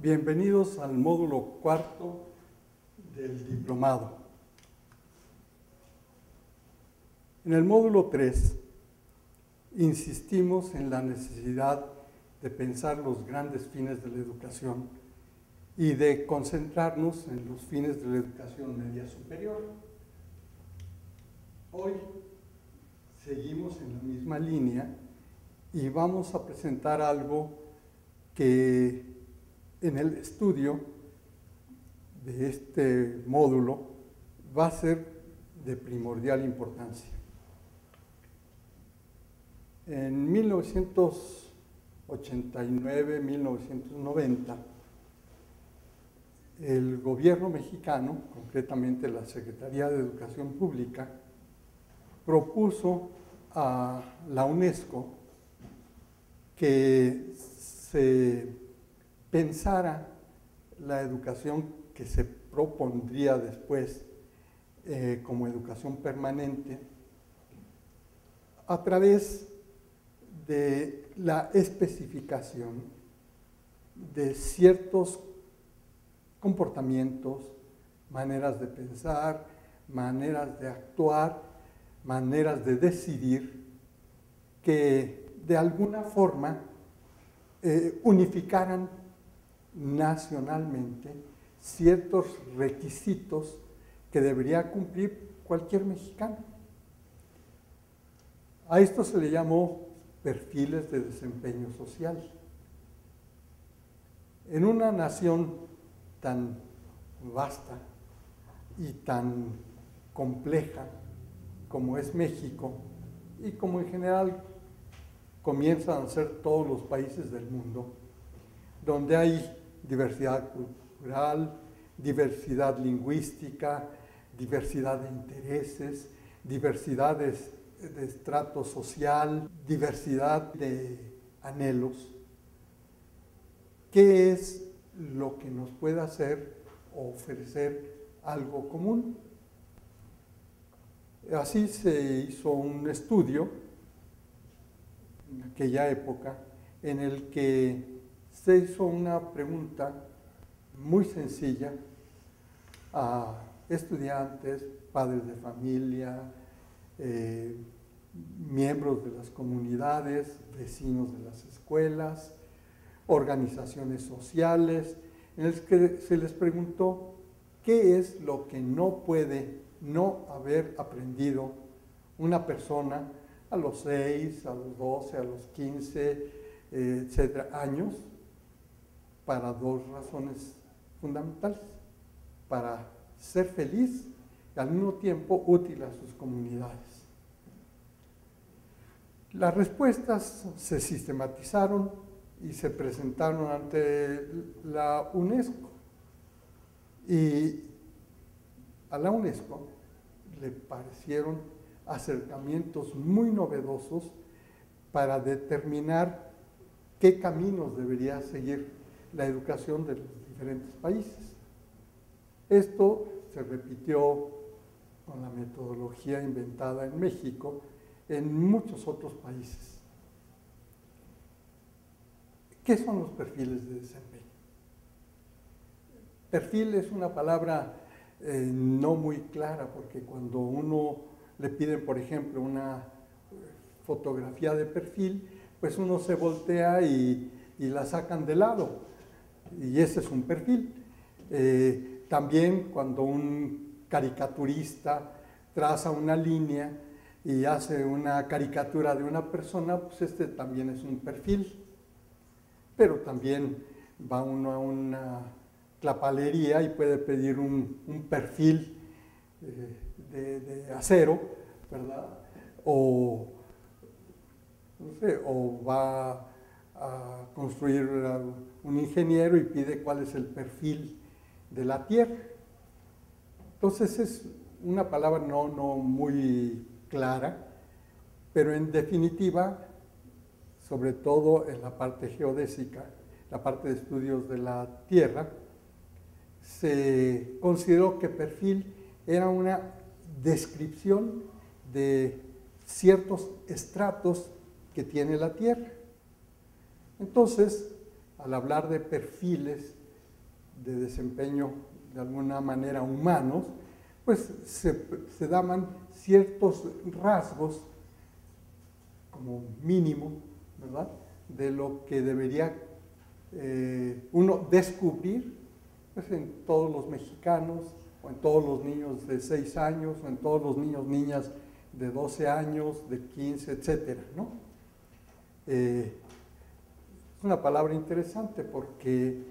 Bienvenidos al módulo cuarto del diplomado. En el módulo 3 insistimos en la necesidad de pensar los grandes fines de la educación y de concentrarnos en los fines de la educación media superior. Hoy seguimos en la misma línea y vamos a presentar algo que en el estudio de este módulo va a ser de primordial importancia. En 1989-1990, el gobierno mexicano, concretamente la Secretaría de Educación Pública, propuso a la UNESCO que se pensara la educación que se propondría después como educación permanente a través de la especificación de ciertos comportamientos, maneras de pensar, maneras de actuar, maneras de decidir que de alguna forma unificaran nacionalmente ciertos requisitos que debería cumplir cualquier mexicano. A esto se le llamó perfiles de desempeño social. En una nación tan vasta y tan compleja como es México, y como en general comienzan a ser todos los países del mundo, donde hay diversidad cultural, diversidad lingüística, diversidad de intereses, diversidad de estrato social, diversidad de anhelos. ¿Qué es lo que nos puede hacer o ofrecer algo común? Así se hizo un estudio en aquella época en el que se hizo una pregunta muy sencilla a estudiantes, padres de familia, miembros de las comunidades, vecinos de las escuelas, organizaciones sociales, en el que se les preguntó qué es lo que no puede no haber aprendido una persona a los 6, a los 12, a los 15, etcétera, años, para dos razones fundamentales: para ser feliz y al mismo tiempo útil a sus comunidades. Las respuestas se sistematizaron y se presentaron ante la UNESCO. Y a la UNESCO le parecieron acercamientos muy novedosos para determinar qué caminos debería seguir la educación de los diferentes países. Esto se repitió con la metodología inventada en México en muchos otros países. ¿Qué son los perfiles de desempeño? Perfil es una palabra no muy clara, porque cuando uno le piden, por ejemplo, una fotografía de perfil, pues uno se voltea y la sacan de lado, y ese es un perfil. También cuando un caricaturista traza una línea y hace una caricatura de una persona, pues este también es un perfil. Pero también va uno a una tlapalería y puede pedir un perfil de acero, ¿verdad? O, no sé, o va a construir un ingeniero y pide cuál es el perfil de la tierra. Entonces es una palabra no muy clara, pero en definitiva, sobre todo en la parte geodésica, la parte de estudios de la Tierra, se consideró que perfil era una descripción de ciertos estratos que tiene la Tierra. Entonces, al hablar de perfiles, de desempeño de alguna manera humanos, pues se daban ciertos rasgos como mínimo, ¿verdad?, de lo que debería uno descubrir, pues, en todos los mexicanos, o en todos los niños de 6 años, o en todos los niños, niñas de 12 años, de 15, etcétera, ¿no? Es una palabra interesante porque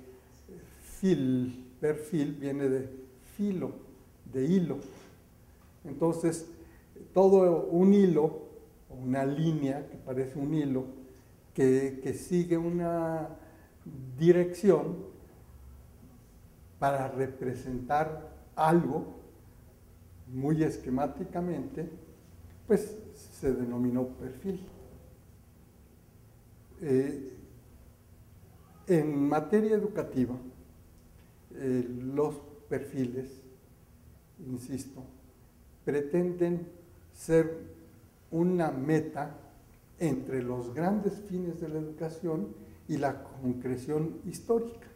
perfil viene de filo, de hilo. Entonces, todo un hilo, o una línea que parece un hilo, que sigue una dirección para representar algo muy esquemáticamente, pues se denominó perfil. En materia educativa, los perfiles, insisto, pretenden ser una meta entre los grandes fines de la educación y la concreción histórica.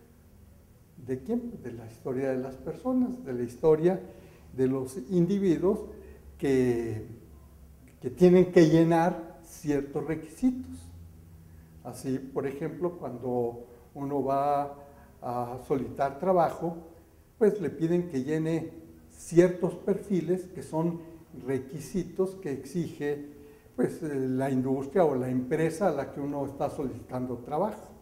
¿De quién? De la historia de las personas, de la historia de los individuos que tienen que llenar ciertos requisitos. Así, por ejemplo, cuando uno va a solicitar trabajo, pues le piden que llene ciertos perfiles que son requisitos que exige, pues, la industria o la empresa a la que uno está solicitando trabajo.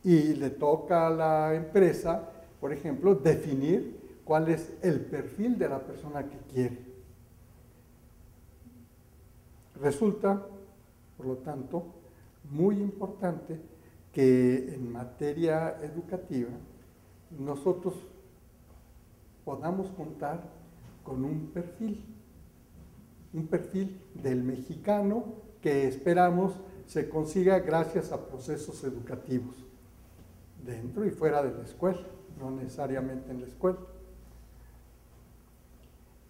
Y le toca a la empresa, por ejemplo, definir cuál es el perfil de la persona que quiere. Resulta, por lo tanto, muy importante que en materia educativa nosotros podamos contar con un perfil del mexicano que esperamos se consiga gracias a procesos educativos, dentro y fuera de la escuela, no necesariamente en la escuela.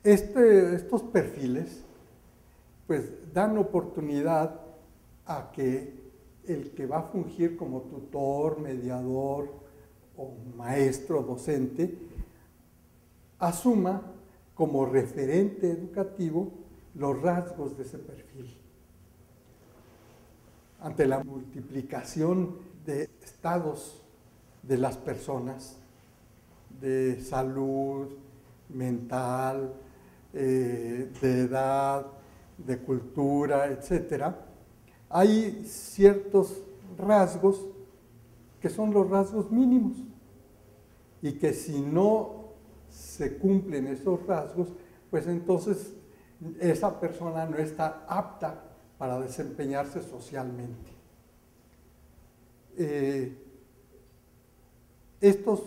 Estos perfiles, pues, dan oportunidad a que el que va a fungir como tutor, mediador o maestro, docente, asuma como referente educativo los rasgos de ese perfil. Ante la multiplicación de estados de las personas, de salud mental, de edad, de cultura, etcétera, hay ciertos rasgos que son los rasgos mínimos y que si no se cumplen esos rasgos, pues entonces esa persona no está apta para desempeñarse socialmente. Estos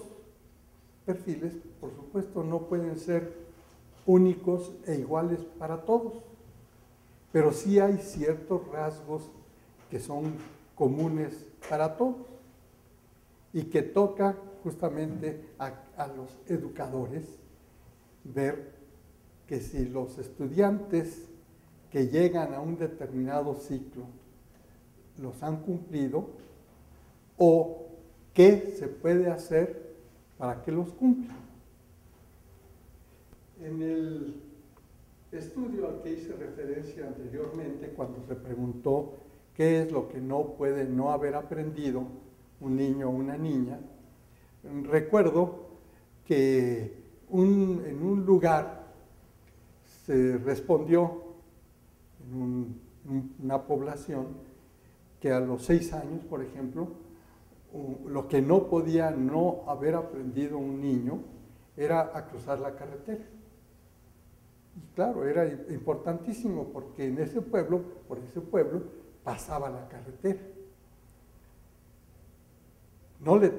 perfiles, por supuesto, no pueden ser únicos e iguales para todos, pero sí hay ciertos rasgos que son comunes para todos y que toca justamente a los educadores ver que si los estudiantes que llegan a un determinado ciclo los han cumplido o qué se puede hacer para que los cumplan. En el estudio al que hice referencia anteriormente, cuando se preguntó qué es lo que no puede no haber aprendido un niño o una niña, recuerdo que en un lugar se respondió en una población que a los 6 años, por ejemplo, lo que no podía no haber aprendido un niño era a cruzar la carretera. Y claro, era importantísimo porque en ese pueblo, por ese pueblo, pasaba la carretera. No le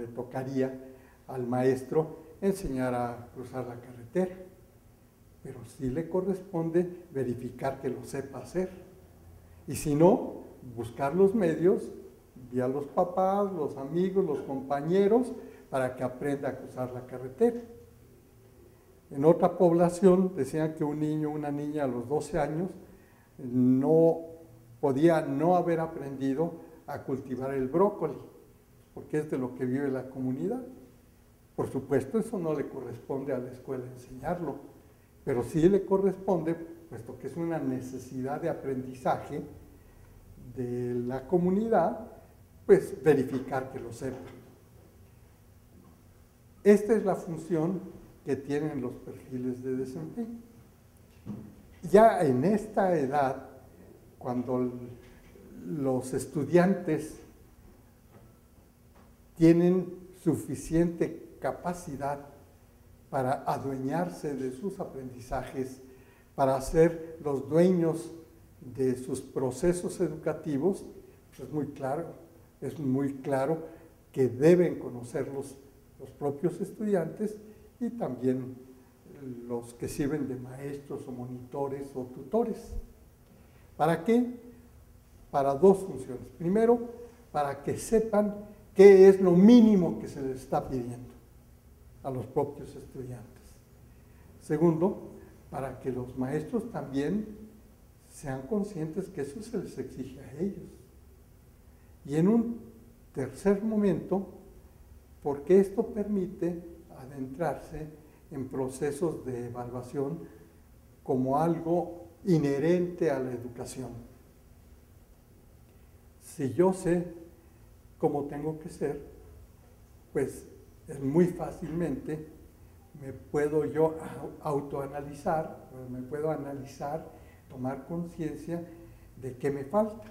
tocaría al maestro enseñar a cruzar la carretera, pero sí le corresponde verificar que lo sepa hacer. Y si no, buscar los medios, vía los papás, los amigos, los compañeros, para que aprenda a cruzar la carretera. En otra población decían que un niño o una niña a los 12 años no podía no haber aprendido a cultivar el brócoli, porque es de lo que vive la comunidad. Por supuesto, eso no le corresponde a la escuela enseñarlo, pero sí le corresponde, puesto que es una necesidad de aprendizaje de la comunidad, pues verificar que lo sepan. Esta es la función que tienen los perfiles de desempeño. Ya en esta edad, cuando los estudiantes tienen suficiente capacidad para adueñarse de sus aprendizajes, para ser los dueños de sus procesos educativos, pues es muy claro que deben conocerlos los propios estudiantes y también los que sirven de maestros o monitores o tutores. ¿Para qué? Para dos funciones. Primero, para que sepan qué es lo mínimo que se les está pidiendo a los propios estudiantes. Segundo, para que los maestros también sean conscientes que eso se les exige a ellos. Y en un tercer momento, porque esto permite adentrarse en procesos de evaluación como algo inherente a la educación. Si yo sé cómo tengo que ser, pues es muy fácilmente me puedo yo autoanalizar, me puedo analizar, tomar conciencia de qué me falta.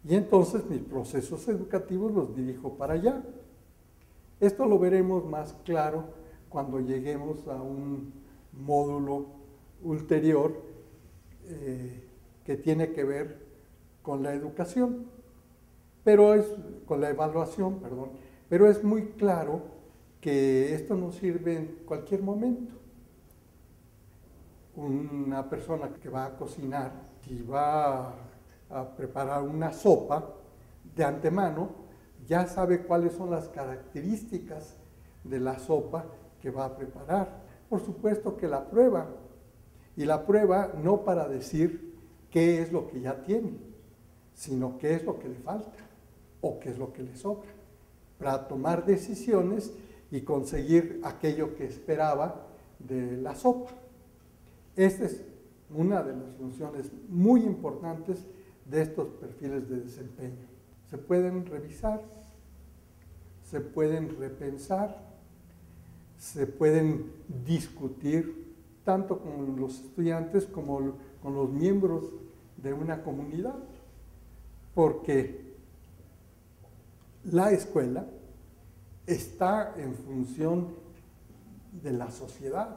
Y entonces mis procesos educativos los dirijo para allá. Esto lo veremos más claro cuando lleguemos a un módulo ulterior que tiene que ver con la educación, con la evaluación, perdón, pero es muy claro que esto nos sirve en cualquier momento. Una persona que va a cocinar y va a preparar una sopa, de antemano ya sabe cuáles son las características de la sopa que va a preparar. Por supuesto que la prueba, y la prueba no para decir qué es lo que ya tiene, sino qué es lo que le falta o qué es lo que le sobra, para tomar decisiones y conseguir aquello que esperaba de la sopa. Esta es una de las funciones muy importantes de estos perfiles de desempeño. Se pueden revisar, se pueden repensar, se pueden discutir tanto con los estudiantes como con los miembros de una comunidad, porque la escuela está en función de la sociedad,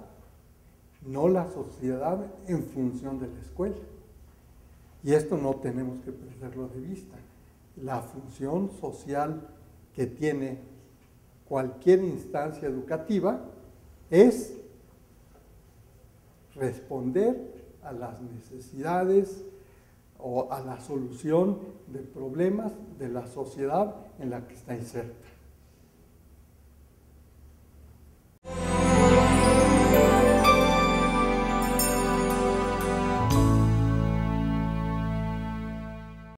no la sociedad en función de la escuela. Y esto no tenemos que perderlo de vista. La función social que tiene cualquier instancia educativa es responder a las necesidades o a la solución de problemas de la sociedad en la que está inserta.